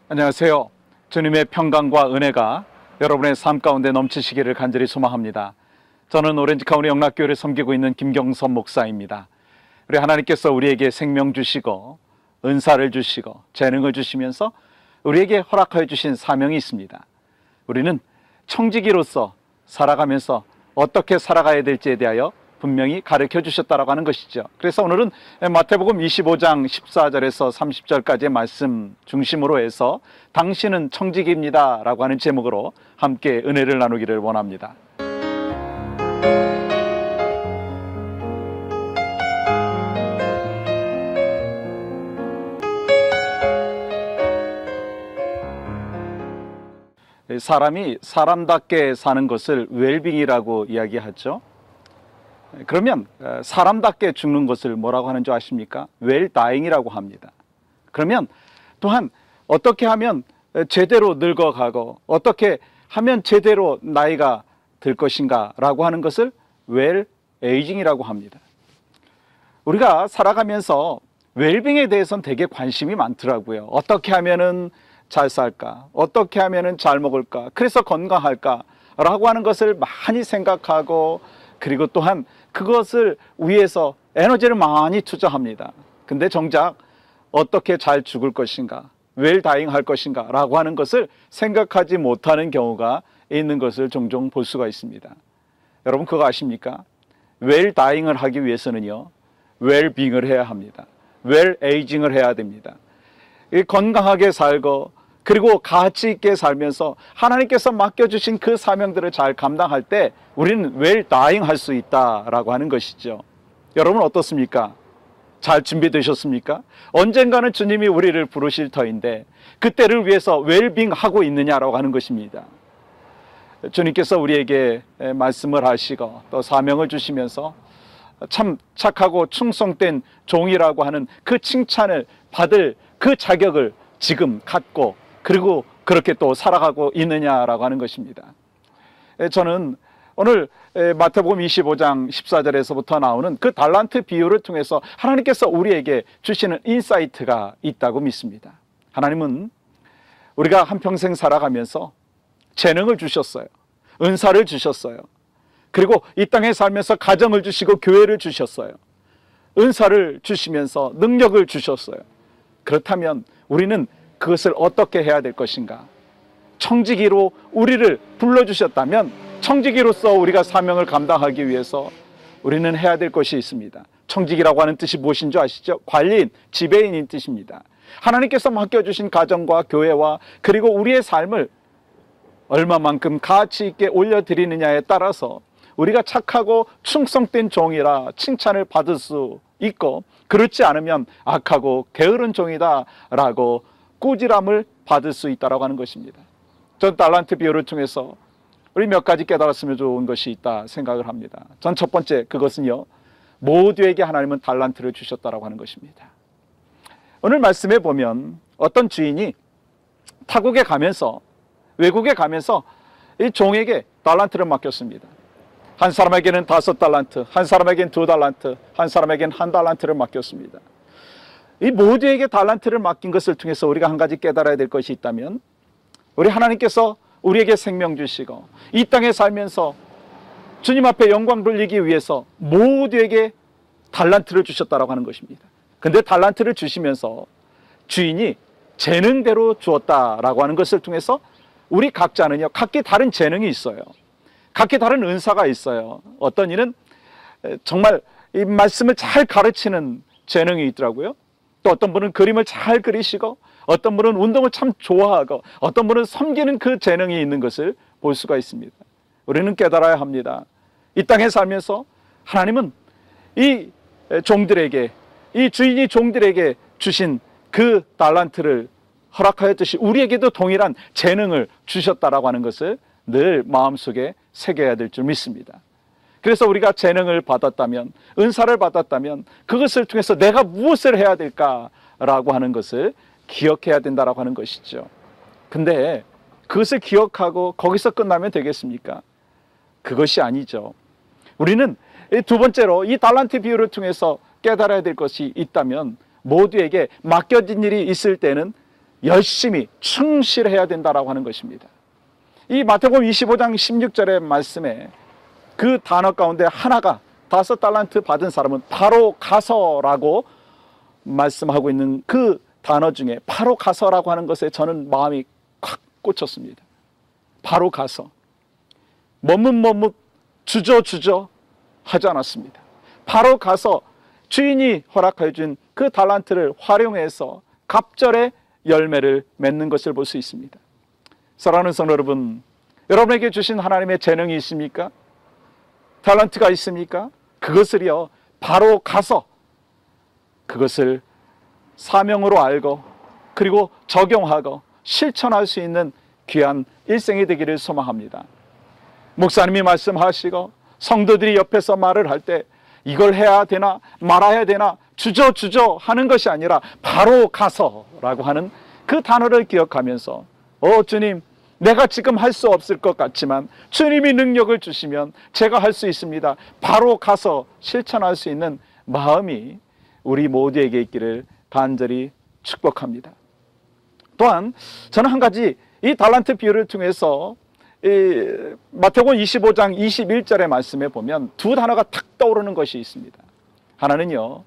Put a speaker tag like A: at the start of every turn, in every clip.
A: 안녕하세요. 주님의 평강과 은혜가 여러분의 삶 가운데 넘치시기를 간절히 소망합니다. 저는 오렌지 카운티 영락교회를 섬기고 있는 김경선 목사입니다. 우리 하나님께서 우리에게 생명 주시고 은사를 주시고 재능을 주시면서 우리에게 허락하여 주신 사명이 있습니다. 우리는 청지기로서 살아가면서 어떻게 살아가야 될지에 대하여 분명히 가르쳐 주셨다라고 하는 것이죠. 그래서 오늘은 마태복음 25장 14절에서 30절까지의 말씀 중심으로 해서 당신은 청지기입니다 라고 하는 제목으로 함께 은혜를 나누기를 원합니다. 사람이 사람답게 사는 것을 웰빙이라고 이야기하죠. 그러면 사람답게 죽는 것을 뭐라고 하는 줄 아십니까? 웰다잉이라고 합니다. 그러면 또한 어떻게 하면 제대로 늙어가고 어떻게 하면 제대로 나이가 들 것인가 라고 하는 것을 웰에이징이라고 합니다. 우리가 살아가면서 웰빙에 대해서는 되게 관심이 많더라고요. 어떻게 하면은 잘 살까? 어떻게 하면은 잘 먹을까? 그래서 건강할까? 라고 하는 것을 많이 생각하고 그리고 또한 그것을 위해서 에너지를 많이 투자합니다. 근데 정작 어떻게 잘 죽을 것인가, 웰다잉 할 것인가 라고 하는 것을 생각하지 못하는 경우가 있는 것을 종종 볼 수가 있습니다. 여러분 그거 아십니까? 웰다잉을 하기 위해서는요, 웰빙을 해야 합니다. 웰에이징을 해야 됩니다. 건강하게 살고 그리고 가치 있게 살면서 하나님께서 맡겨주신 그 사명들을 잘 감당할 때 우리는 웰다잉 할 수 있다라고 하는 것이죠. 여러분 어떻습니까? 잘 준비되셨습니까? 언젠가는 주님이 우리를 부르실 터인데 그때를 위해서 웰빙하고 있느냐라고 하는 것입니다. 주님께서 우리에게 말씀을 하시고 또 사명을 주시면서 참 착하고 충성된 종이라고 하는 그 칭찬을 받을 그 자격을 지금 갖고 그리고 그렇게 또 살아가고 있느냐라고 하는 것입니다. 저는 오늘 마태복음 25장 14절에서부터 나오는 그 달란트 비유를 통해서 하나님께서 우리에게 주시는 인사이트가 있다고 믿습니다. 하나님은 우리가 한평생 살아가면서 재능을 주셨어요. 은사를 주셨어요. 그리고 이 땅에 살면서 가정을 주시고 교회를 주셨어요. 은사를 주시면서 능력을 주셨어요. 그렇다면 우리는 그것을 어떻게 해야 될 것인가? 청지기로 우리를 불러주셨다면 청지기로서 우리가 사명을 감당하기 위해서 우리는 해야 될 것이 있습니다. 청지기라고 하는 뜻이 무엇인 줄 아시죠? 관리인, 지배인인 뜻입니다. 하나님께서 맡겨주신 가정과 교회와 그리고 우리의 삶을 얼마만큼 가치 있게 올려드리느냐에 따라서 우리가 착하고 충성된 종이라 칭찬을 받을 수 있고 그렇지 않으면 악하고 게으른 종이다 라고 꾸지람을 받을 수 있다고 하는 것입니다. 전 달란트 비유를 통해서 우리 몇 가지 깨달았으면 좋은 것이 있다 생각을 합니다. 전 첫 번째 그것은요, 모두에게 하나님은 달란트를 주셨다고 하는 것입니다. 오늘 말씀에 보면 어떤 주인이 타국에 가면서 외국에 가면서 이 종에게 달란트를 맡겼습니다. 한 사람에게는 5달란트, 한 사람에게는 2달란트, 한 사람에게는 1달란트를 맡겼습니다. 이 모두에게 달란트를 맡긴 것을 통해서 우리가 한 가지 깨달아야 될 것이 있다면 우리 하나님께서 우리에게 생명 주시고 이 땅에 살면서 주님 앞에 영광 돌리기 위해서 모두에게 달란트를 주셨다고 하는 것입니다. 근데 달란트를 주시면서 주인이 재능대로 주었다라고 하는 것을 통해서 우리 각자는요, 각기 다른 재능이 있어요. 각기 다른 은사가 있어요. 어떤 이는 정말 이 말씀을 잘 가르치는 재능이 있더라고요. 또 어떤 분은 그림을 잘 그리시고 어떤 분은 운동을 참 좋아하고 어떤 분은 섬기는 그 재능이 있는 것을 볼 수가 있습니다. 우리는 깨달아야 합니다. 이 땅에 살면서 하나님은 이 종들에게, 이 주인이 종들에게 주신 그 달란트를 허락하였듯이 우리에게도 동일한 재능을 주셨다라고 하는 것을 늘 마음속에 새겨야 될 줄 믿습니다. 그래서 우리가 재능을 받았다면, 은사를 받았다면 그것을 통해서 내가 무엇을 해야 될까라고 하는 것을 기억해야 된다라고 하는 것이죠. 근데 그것을 기억하고 거기서 끝나면 되겠습니까? 그것이 아니죠. 우리는 두 번째로 이 달란트 비유를 통해서 깨달아야 될 것이 있다면 모두에게 맡겨진 일이 있을 때는 열심히 충실해야 된다라고 하는 것입니다. 이 마태복음 25장 16절의 말씀에 그 단어 가운데 하나가 5달란트 받은 사람은 바로 가서라고 말씀하고 있는 그 단어 중에 바로 가서라고 하는 것에 저는 마음이 콱 꽂혔습니다. 바로 가서. 머뭇머뭇 주저주저 하지 않았습니다. 바로 가서 주인이 허락해 준 그 달란트를 활용해서 갑절의 열매를 맺는 것을 볼 수 있습니다. 사랑하는 성도 여러분, 여러분에게 주신 하나님의 재능이 있습니까? 달란트가 있습니까? 그것을요 바로 가서 그것을 사명으로 알고 그리고 적용하고 실천할 수 있는 귀한 일생이 되기를 소망합니다. 목사님이 말씀하시고 성도들이 옆에서 말을 할 때 이걸 해야 되나 말아야 되나 주저주저 하는 것이 아니라 바로 가서라고 하는 그 단어를 기억하면서 주님, 내가 지금 할 수 없을 것 같지만 주님이 능력을 주시면 제가 할 수 있습니다. 바로 가서 실천할 수 있는 마음이 우리 모두에게 있기를 간절히 축복합니다. 또한 저는 한 가지 이 달란트 비유를 통해서 마태복음 25장 21절의 말씀에 보면 두 단어가 탁 떠오르는 것이 있습니다. 하나는요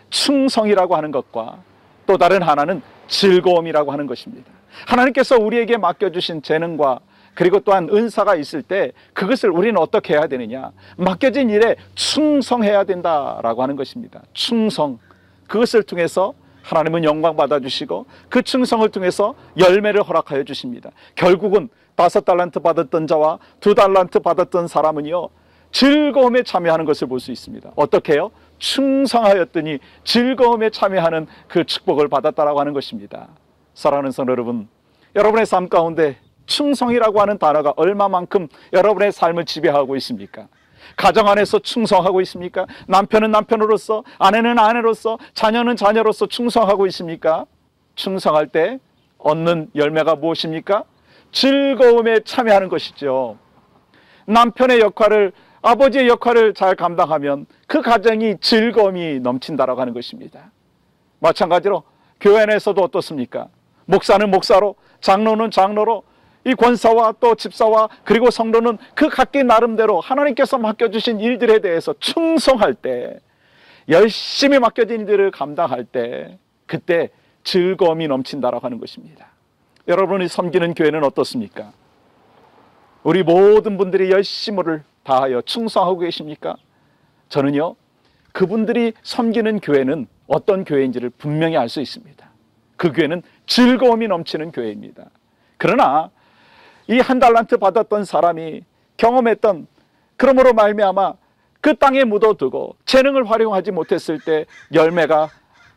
A: 충성이라고 하는 것과 또 다른 하나는 즐거움이라고 하는 것입니다. 하나님께서 우리에게 맡겨주신 재능과 그리고 또한 은사가 있을 때 그것을 우리는 어떻게 해야 되느냐, 맡겨진 일에 충성해야 된다라고 하는 것입니다. 충성, 그것을 통해서 하나님은 영광 받아주시고 그 충성을 통해서 열매를 허락하여 주십니다. 결국은 5달란트 받았던 자와 2달란트 받았던 사람은요 즐거움에 참여하는 것을 볼 수 있습니다. 어떻게 해요? 충성하였더니 즐거움에 참여하는 그 축복을 받았다라고 하는 것입니다. 사랑하는 성도 여러분, 여러분의 삶 가운데 충성이라고 하는 단어가 얼마만큼 여러분의 삶을 지배하고 있습니까? 가정 안에서 충성하고 있습니까? 남편은 남편으로서, 아내는 아내로서, 자녀는 자녀로서 충성하고 있습니까? 충성할 때 얻는 열매가 무엇입니까? 즐거움에 참여하는 것이죠. 남편의 역할을, 아버지의 역할을 잘 감당하면 그 가정이 즐거움이 넘친다라고 하는 것입니다. 마찬가지로 교회 안에서도 어떻습니까? 목사는 목사로, 장로는 장로로, 이 권사와 또 집사와 그리고 성도는 그 각기 나름대로 하나님께서 맡겨주신 일들에 대해서 충성할 때, 열심히 맡겨진 일들을 감당할 때 그때 즐거움이 넘친다라고 하는 것입니다. 여러분이 섬기는 교회는 어떻습니까? 우리 모든 분들이 열심을 다하여 충성하고 계십니까? 저는요 그분들이 섬기는 교회는 어떤 교회인지를 분명히 알 수 있습니다. 그 교회는 즐거움이 넘치는 교회입니다. 그러나 이 1달란트 받았던 사람이 경험했던, 그러므로 말미암아 그 땅에 묻어두고 재능을 활용하지 못했을 때 열매가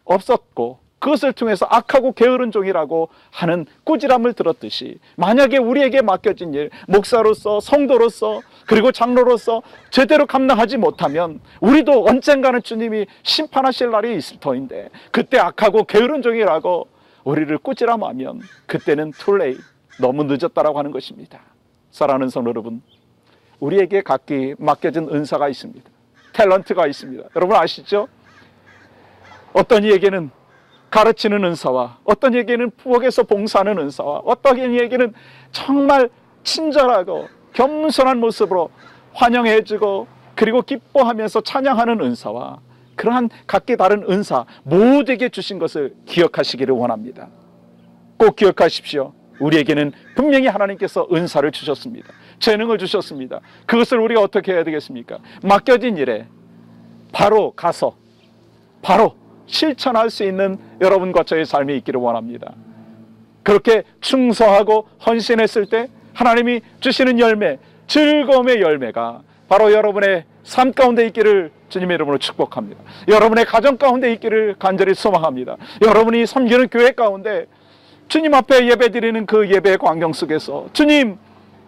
A: 없었고 그것을 통해서 악하고 게으른 종이라고 하는 꾸지람을 들었듯이, 만약에 우리에게 맡겨진 일, 목사로서, 성도로서, 그리고 장로로서 제대로 감당하지 못하면 우리도 언젠가는 주님이 심판하실 날이 있을 터인데 그때 악하고 게으른 종이라고 우리를 꾸지람하면 그때는 too late, 너무 늦었다라고 하는 것입니다. 사랑하는 성도 여러분, 우리에게 각기 맡겨진 은사가 있습니다. 탤런트가 있습니다. 여러분 아시죠? 어떤 이에게는 가르치는 은사와, 어떤 이에게는 부엌에서 봉사하는 은사와, 어떤 이에게는 정말 친절하고 겸손한 모습으로 환영해주고 그리고 기뻐하면서 찬양하는 은사와, 그러한 각기 다른 은사 모두에게 주신 것을 기억하시기를 원합니다. 꼭 기억하십시오. 우리에게는 분명히 하나님께서 은사를 주셨습니다. 재능을 주셨습니다. 그것을 우리가 어떻게 해야 되겠습니까? 맡겨진 일에 바로 가서 바로 실천할 수 있는 여러분과 저의 삶이 있기를 원합니다. 그렇게 충성하고 헌신했을 때 하나님이 주시는 열매, 즐거움의 열매가 바로 여러분의 삶 가운데 있기를 주님의 이름으로 축복합니다. 여러분의 가정 가운데 있기를 간절히 소망합니다. 여러분이 섬기는 교회 가운데 주님 앞에 예배드리는 그 예배의 광경 속에서 주님,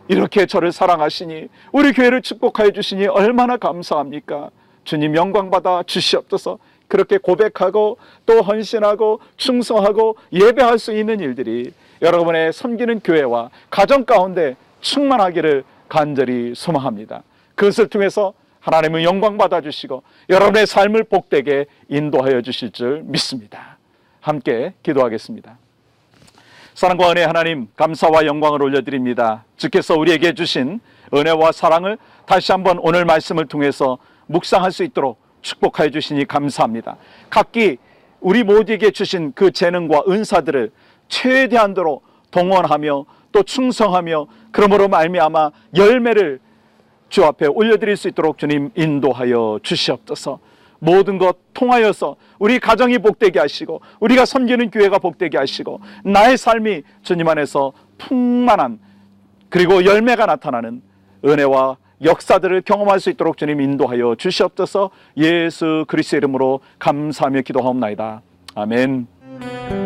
A: 이렇게 저를 사랑하시니, 우리 교회를 축복하여 주시니 얼마나 감사합니까? 주님 영광 받아 주시옵소서. 그렇게 고백하고 또 헌신하고 충성하고 예배할 수 있는 일들이 여러분의 섬기는 교회와 가정 가운데 충만하기를 간절히 소망합니다. 그것을 통해서 하나님은 영광 받아 주시고 여러분의 삶을 복되게 인도하여 주실 줄 믿습니다. 함께 기도하겠습니다. 사랑과 은혜 하나님, 감사와 영광을 올려드립니다. 주께서 우리에게 주신 은혜와 사랑을 다시 한번 오늘 말씀을 통해서 묵상할 수 있도록 축복하여 주시니 감사합니다. 각기 우리 모두에게 주신 그 재능과 은사들을 최대한도로 동원하며 또 충성하며 그러므로 말미암아 열매를 주 앞에 올려드릴 수 있도록 주님 인도하여 주시옵소서. 모든 것 통하여서 우리 가정이 복되게 하시고 우리가 섬기는 교회가 복되게 하시고 나의 삶이 주님 안에서 풍만한 그리고 열매가 나타나는 은혜와 역사들을 경험할 수 있도록 주님 인도하여 주시옵소서. 예수 그리스도의 이름으로 감사하며 기도하옵나이다. 아멘.